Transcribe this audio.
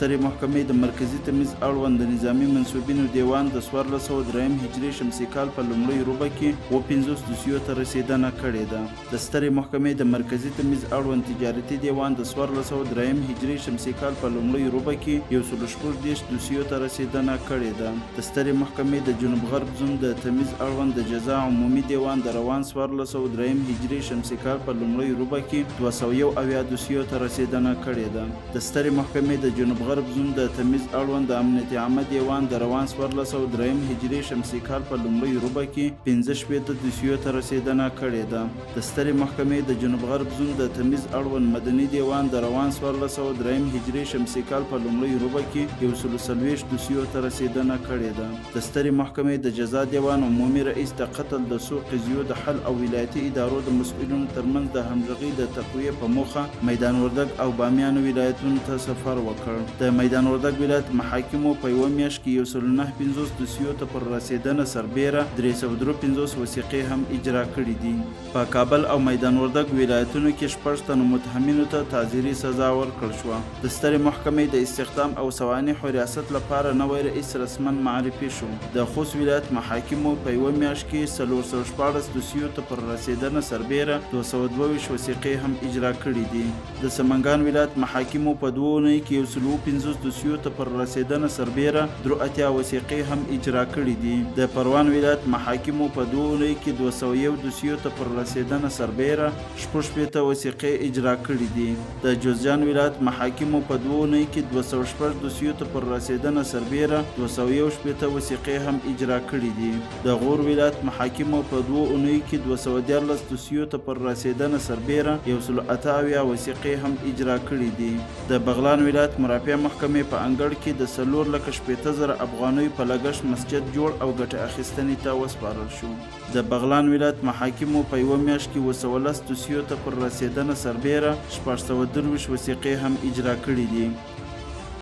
سترې محکمې د مرکزي تمیز اړوند د نظامي منصوبینو دیوان د 1403 هجري شمسي کال په لومړۍ روبه کې 50 دوسیو ته رسېدنه کړې ده. د سترې محکمې د مرکزي تمیز اړوند تجارتي دیوان د 1403 هجري شمسي کال په لومړۍ روبه کې 114 دوسیو ته رسېدنه کړې ده. د سترې محکمې د جنوب غرب زون د تمیز اړوند د جزا عمومي دیوان د روان 1403 هجري شمسي کال په لومړۍ روبه کې 201 دوسیو ته رسېدنه کړې ده. د سترې محکمې د جنوب غرب زون د تمیز اړوند د امنیت عامه دیوان د روان 1403 هجري شمسي کال په لومړۍ روبه کې 15 دوسیو ته رسېدنه کړې ده. د سترې محکمې د جنوب غرب زون د تمیز اړوند مدني دیوان د روان 1403 هجري شمسي کال په لومړۍ روبه کې 140 دوسیو ته رسېدنه کړې ده. د سترې محکمې د جزا دیوان عمومي رئیس د قتل د سوء قضیو د حل او ولایتي ادارو د مسؤلینو ترمنځ د همغږۍ د تقویې په موخه میدان وردګ او بامیان ولایتونو ته سفر وکړ. د میدان وردګ ولایت محاکمو په یوه میاشت کې 159 دوسیو ته پر رسېدنه سربیره 353 وثیقې هم اجرا کړي دي. په کابل او میدان وردګ ولایتونو کې 6 تنو متهمینو ته تعزیري سزا ورکړل شوه. د سترې محکمې د استخدام او سوانحو ریاست لپاره نوی رئیس رسما معرفي شو. د خوست ولایت محاکمو په یوه میاشت کې 414 دوسیو ته پر رسېدنه سربیره 222 وثیقې هم اجرا کړي دي. د سمنګان ولایت محاکمو په 2 اونیو کې 150 دوسیو ته پر رسېدنه سربیره 83 وثیقې هم اجرا کړي دي. د پروان ولایت محاکمو په 2 اونیو کې 201 دوسیو ته پر رسېدنه سربیره 66 وثیقې اجرا کړي دي. د جوزجان ولایت محاکمو په 2 اونیو کې 206 دوسیو ته پر رسېدنه سربیره 261 وثیقې هم اجرا کړي دي. د غور ولایت محاکمو په 2 اونیو کې 214 دوسیو ته پر رسېدنه سربیره 178 وثیقې هم اجرا کړي دي. د بغلان ولایت مرافع محکمې په انګړ کې د 4,80,000 افغانیو په لګښت مسجد جوړ او ګټه اخیستنې ته وسپارل شو. د بغلان ولایت محاکمو په یوه میاشت کې 210 دوسیو ته پر رسېدنه سربیره 623 وثیقې هم اجرا کړي دي.